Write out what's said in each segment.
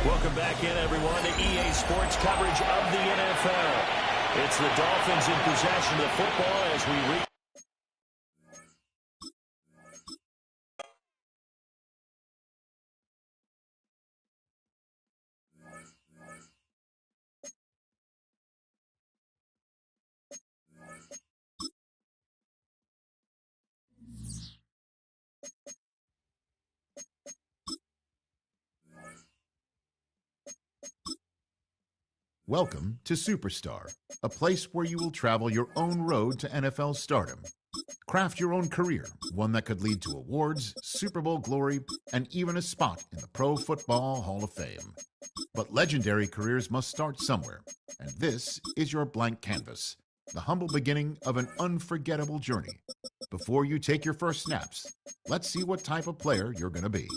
Welcome back in, everyone, to EA Sports coverage of the NFL. It's the Dolphins in possession of the football as we reach. Welcome to Superstar, a place where you will travel your own road to NFL stardom. Craft your own career, one that could lead to awards, Super Bowl glory, and even a spot in the Pro Football Hall of Fame. But legendary careers must start somewhere, and this is your blank canvas, the humble beginning of an unforgettable journey. Before you take your first snaps, let's see what type of player you're going to be.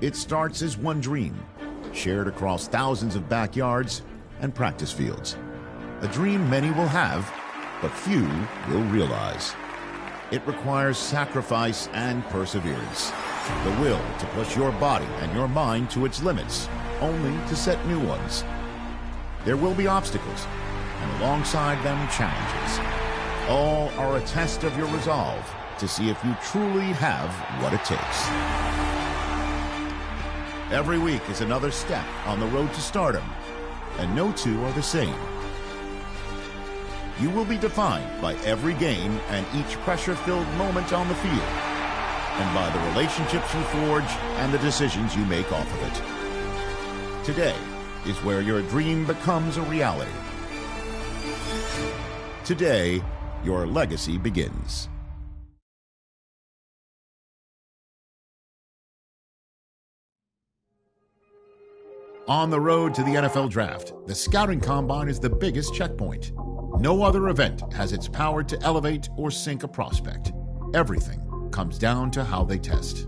It starts as one dream, shared across thousands of backyards and practice fields. A dream many will have, but few will realize. It requires sacrifice and perseverance, the will to push your body and your mind to its limits, only to set new ones. There will be obstacles, and alongside them challenges. All are a test of your resolve to see if you truly have what it takes. Every week is another step on the road to stardom, and no two are the same. You will be defined by every game and each pressure-filled moment on the field, and by the relationships you forge and the decisions you make off of it. Today is where your dream becomes a reality. Today, your legacy begins. On the road to the NFL Draft, the Scouting Combine is the biggest checkpoint. No other event has its power to elevate or sink a prospect. Everything comes down to how they test.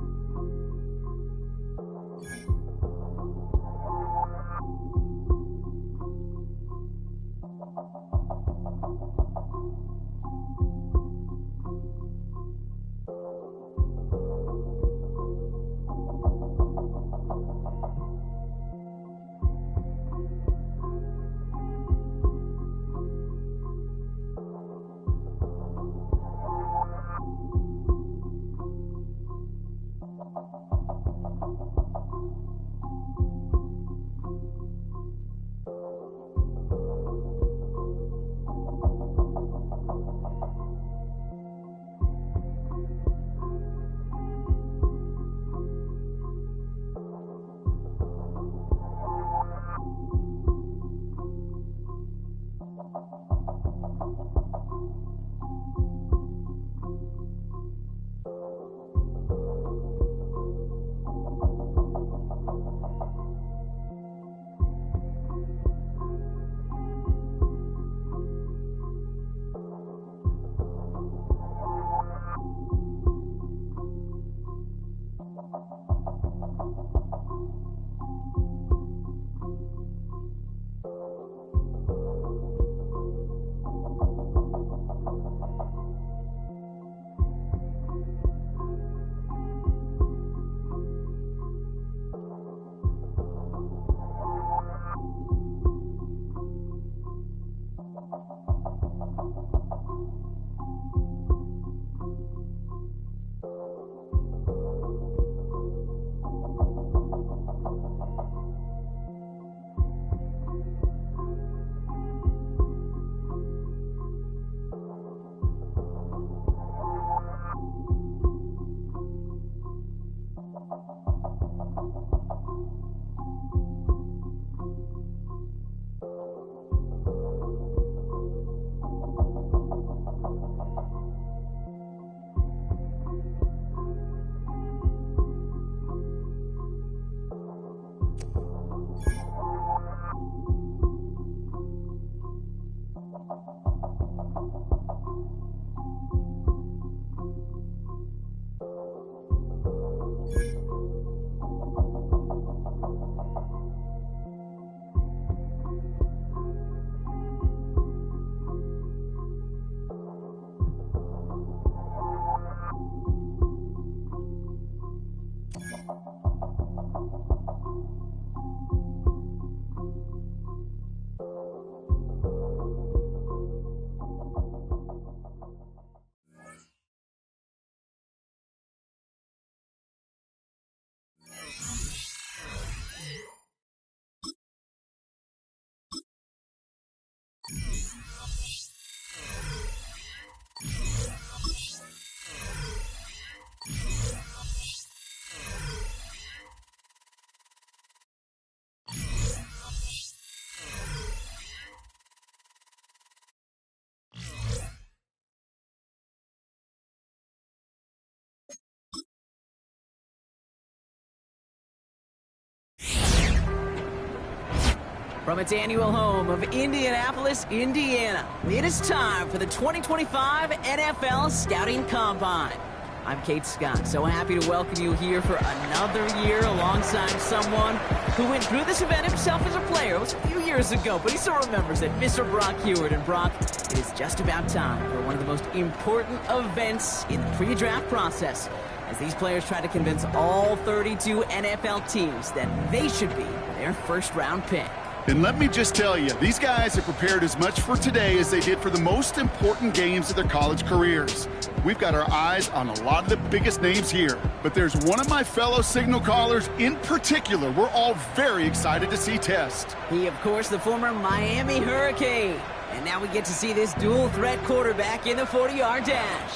From its annual home of Indianapolis, Indiana, it is time for the 2025 NFL Scouting Combine. I'm Kate Scott, so happy to welcome you here for another year alongside someone who went through this event himself as a player. It was a few years ago, but he still remembers it, Mr. Brock Hewitt. And Brock, it is just about time for one of the most important events in the pre-draft process, as these players try to convince all 32 NFL teams that they should be their first-round pick. And let me just tell you, these guys have prepared as much for today as they did for the most important games of their college careers. We've got our eyes on a lot of the biggest names here, but there's one of my fellow signal callers in particular we're all very excited to see test. He, of course, the former Miami Hurricane. And now we get to see this dual-threat quarterback in the 40-yard dash.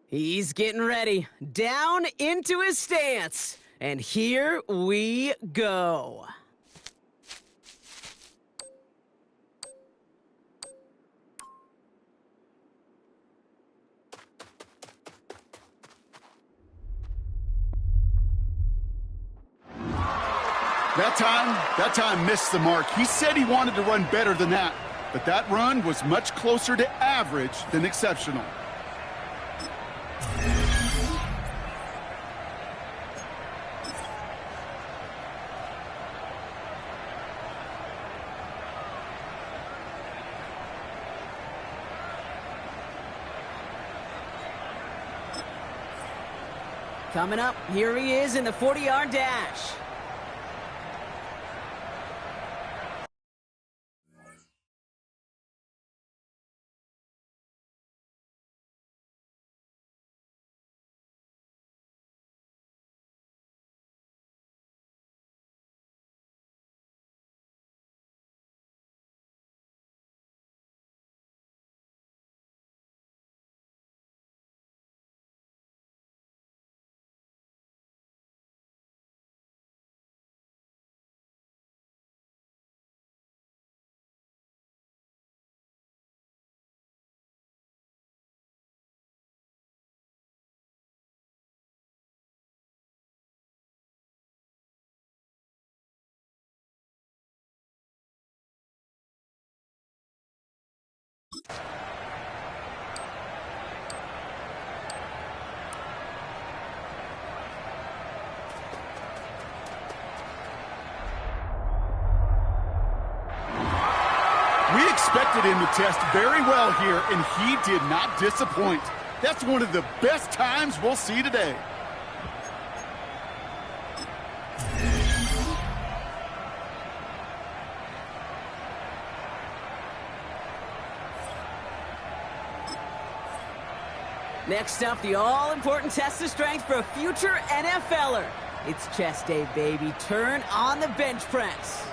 He's getting ready, down into his stance. And here we go. That time missed the mark. He said he wanted to run better than that, but that run was much closer to average than exceptional. Coming up, here he is in the 40-yard dash. We expected him to test very well here, and he did not disappoint. That's one of the best times we'll see today. Next up, the all-important test of strength for a future NFLer. It's chest day, baby. Turn on the bench press.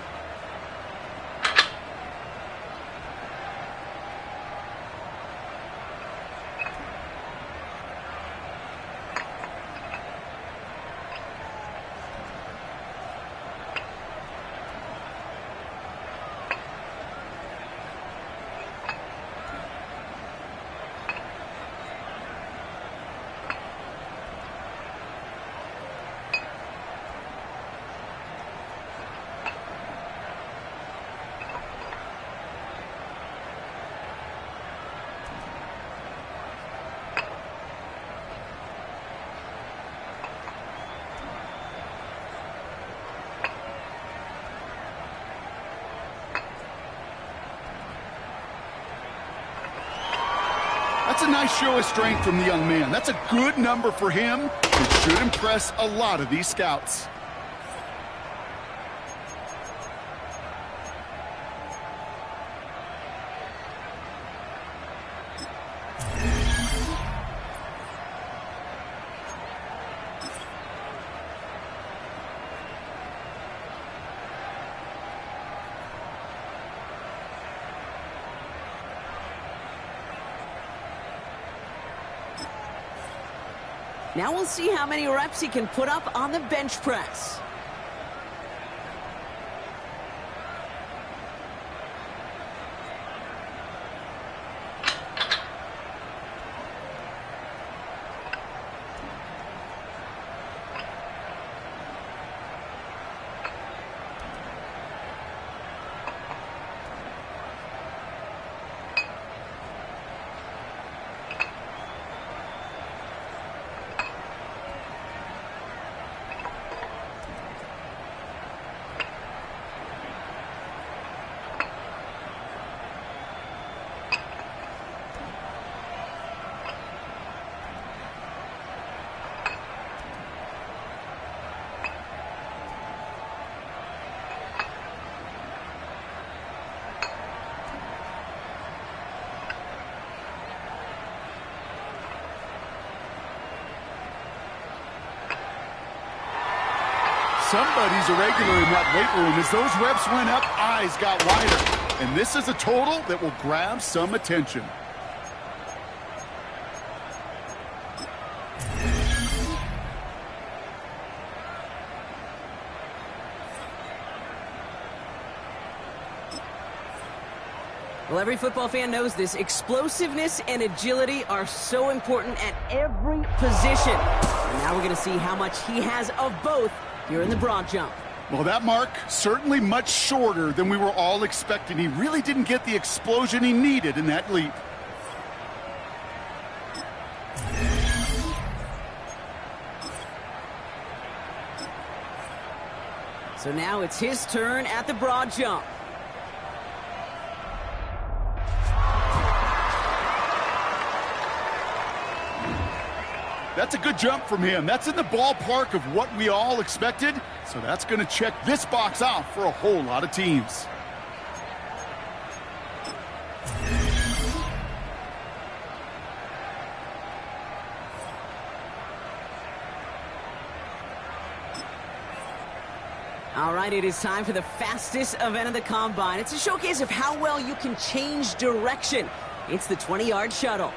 That's a nice show of strength from the young man. That's a good number for him. It should impress a lot of these scouts. Now we'll see how many reps he can put up on the bench press. somebody's a regular in that weight room. As those reps went up, eyes got wider. And this is a total that will grab some attention. Well, every football fan knows this. Explosiveness and agility are so important at every position. And now we're going to see how much he has of both here in the broad jump. Well, that mark certainly much shorter than we were all expecting. He really didn't get the explosion he needed in that leap. So now it's his turn at the broad jump. That's a good jump from him. That's in the ballpark of what we all expected. So that's going to check this box off for a whole lot of teams. All right, it is time for the fastest event of the Combine. It's a showcase of how well you can change direction. It's the 20-yard shuttle.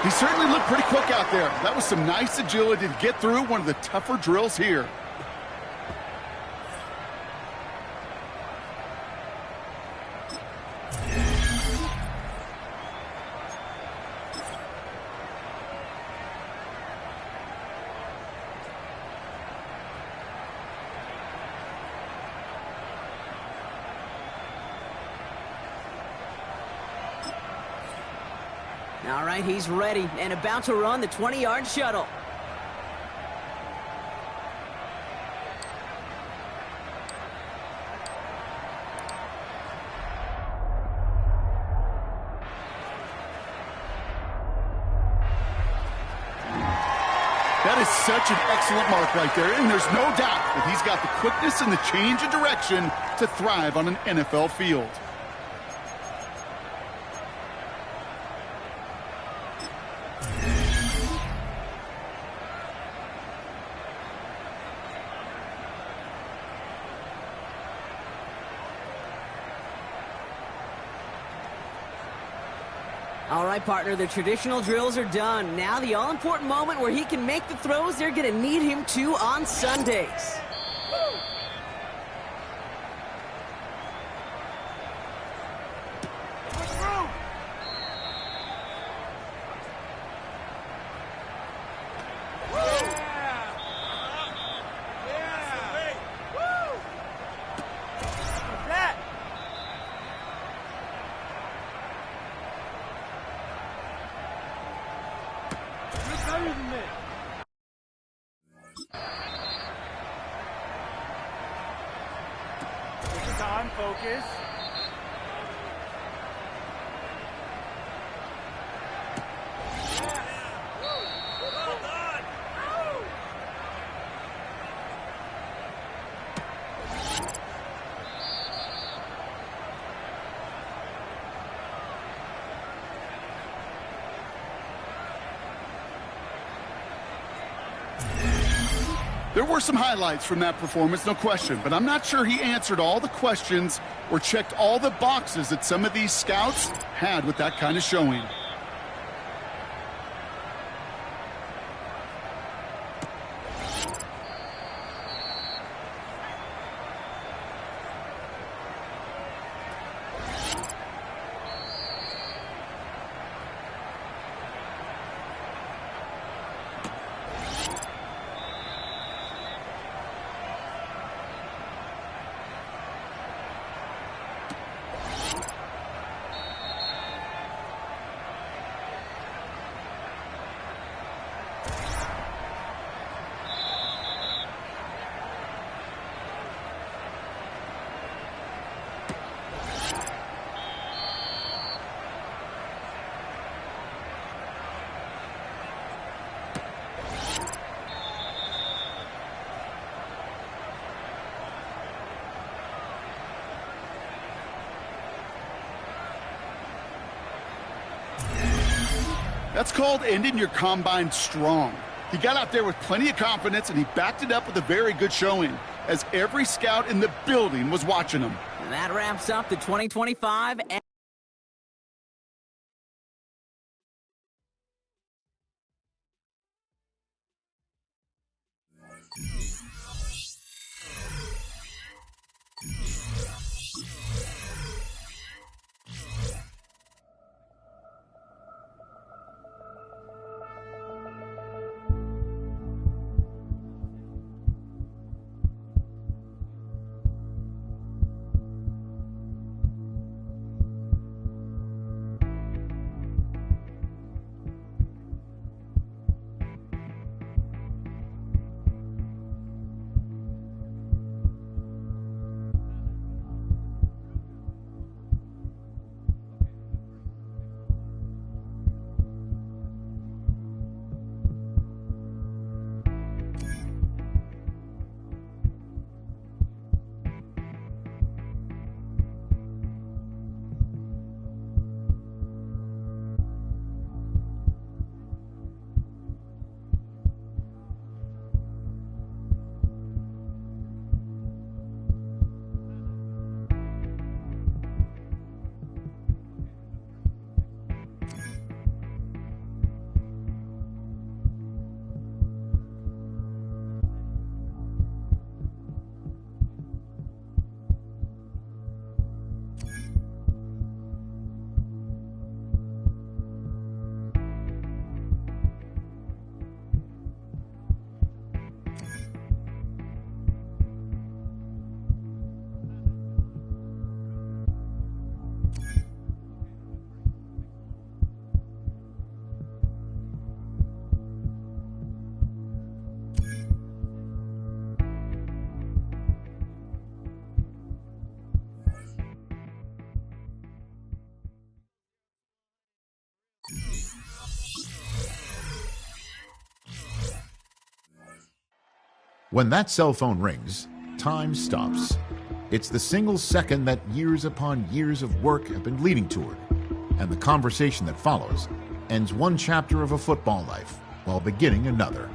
He certainly looked pretty quick out there. That was some nice agility to get through one of the tougher drills here. All right, he's ready and about to run the 20-yard shuttle. That is such an excellent mark right there, and there's no doubt that he's got the quickness and the change of direction to thrive on an NFL field. All right, partner, the traditional drills are done. Now the all-important moment where he can make the throws they're going to need him to on Sundays. Focus. Well done. There were some highlights from that performance, no question, but I'm not sure he answered all the questions or checked all the boxes that some of these scouts had with that kind of showing. That's called ending your combine strong. He got out there with plenty of confidence, and he backed it up with a very good showing, as every scout in the building was watching him. And that wraps up the 2025 When that cell phone rings, time stops. It's the single second that years upon years of work have been leading toward, and the conversation that follows ends one chapter of a football life while beginning another.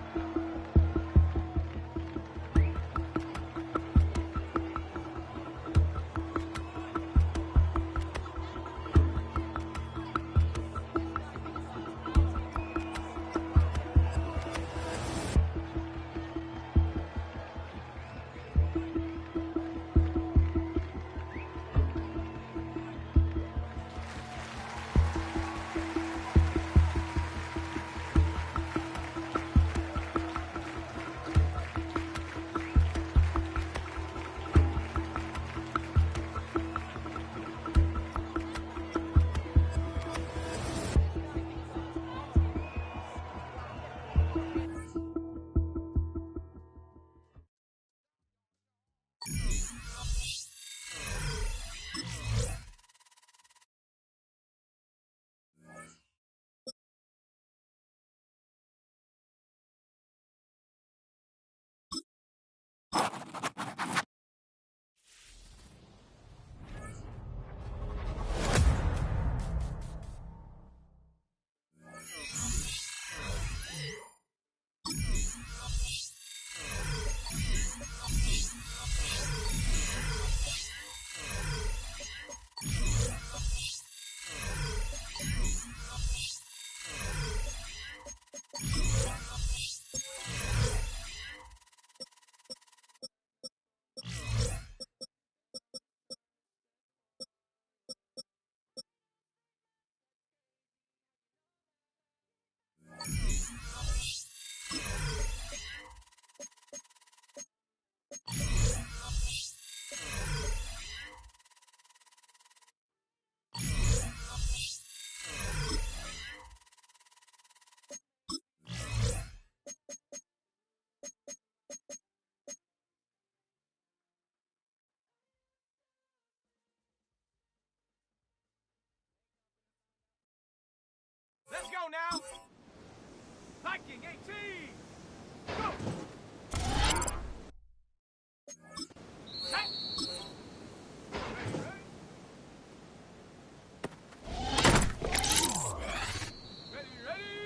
Let's go now. Viking 18. Go. Hey. Ready, ready.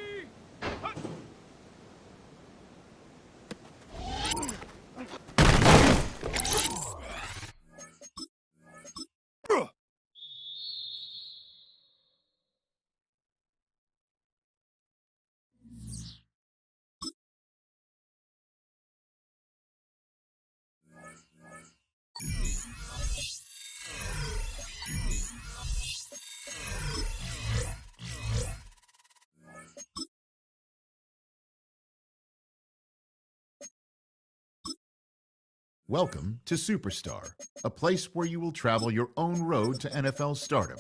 Welcome to Superstar, a place where you will travel your own road to NFL stardom.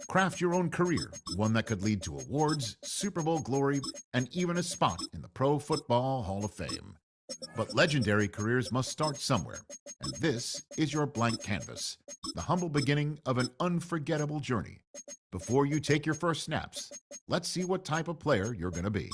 Craft your own career, one that could lead to awards, Super Bowl glory, and even a spot in the Pro Football Hall of Fame. But legendary careers must start somewhere, and this is your blank canvas, the humble beginning of an unforgettable journey. Before you take your first snaps, let's see what type of player you're going to be.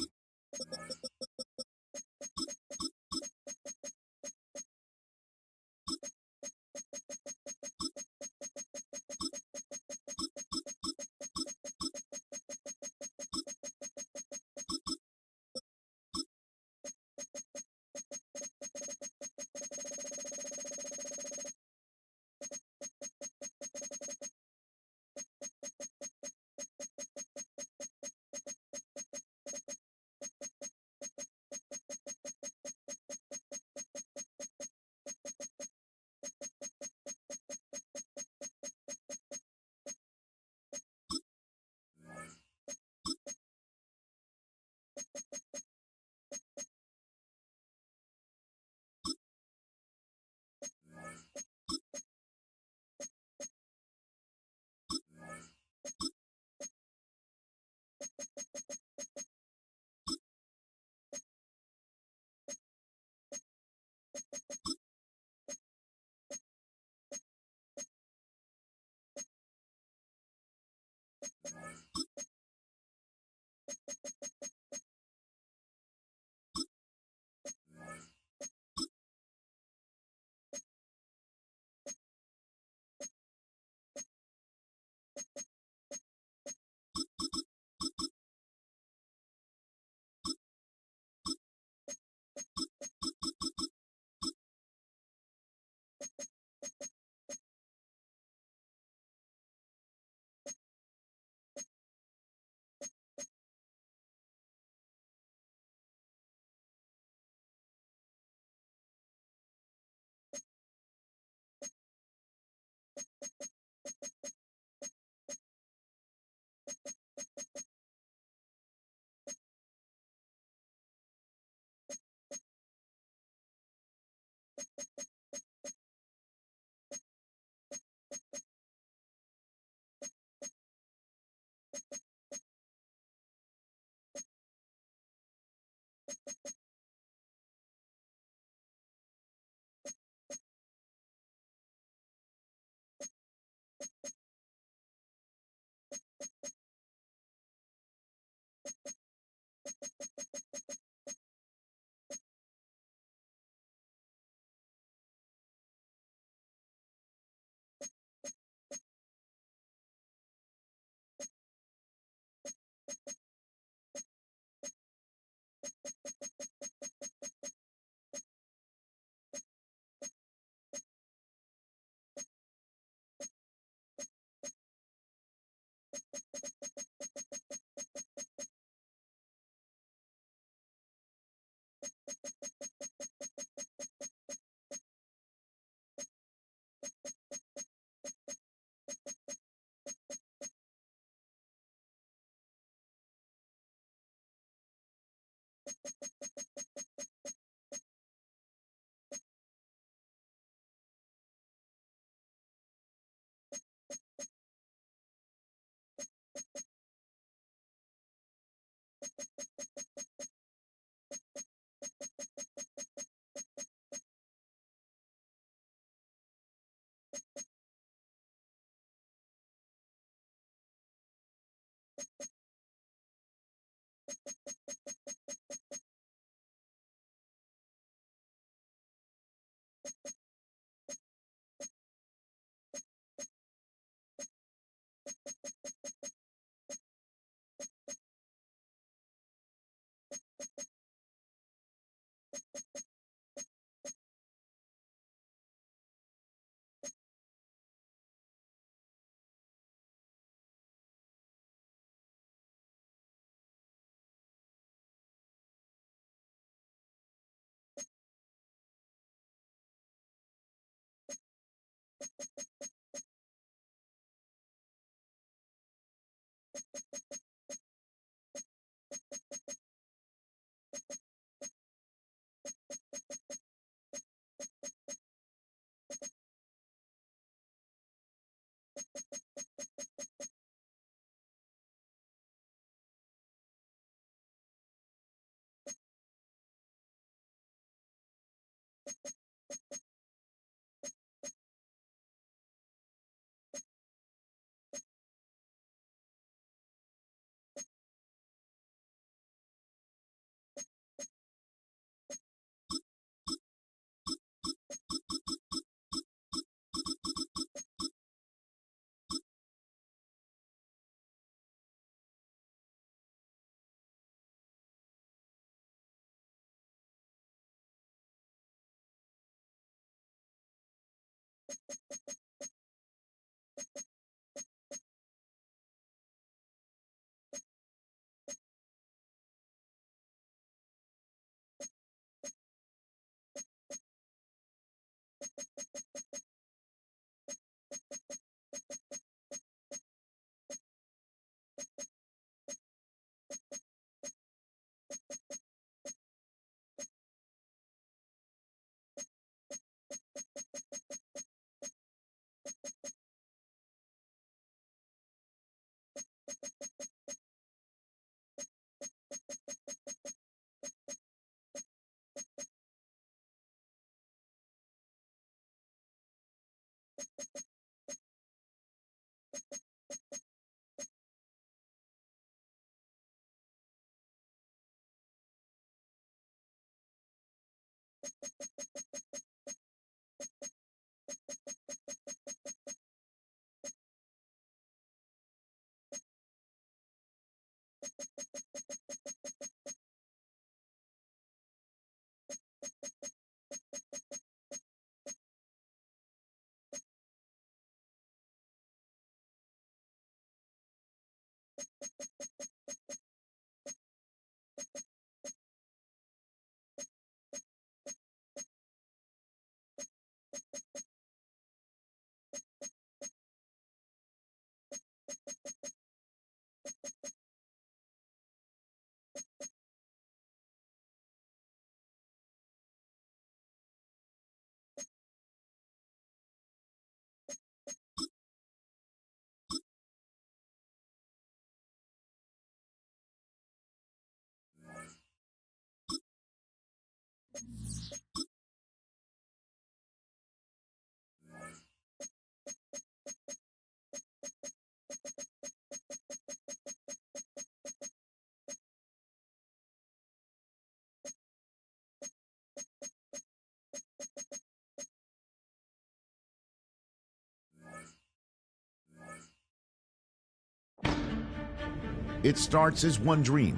It starts as one dream,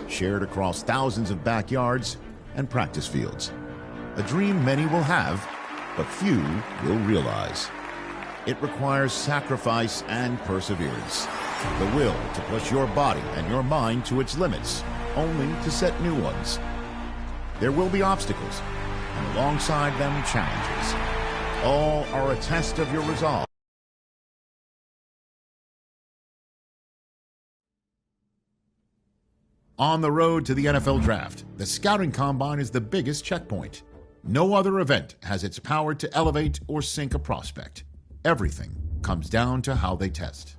shared across thousands of backyards and practice fields. A dream many will have, but few will realize. It requires sacrifice and perseverance. The will to push your body and your mind to its limits, only to set new ones. There will be obstacles, and alongside them challenges. All are a test of your resolve. On the road to the NFL Draft, the Scouting Combine is the biggest checkpoint. No other event has its power to elevate or sink a prospect. Everything comes down to how they test.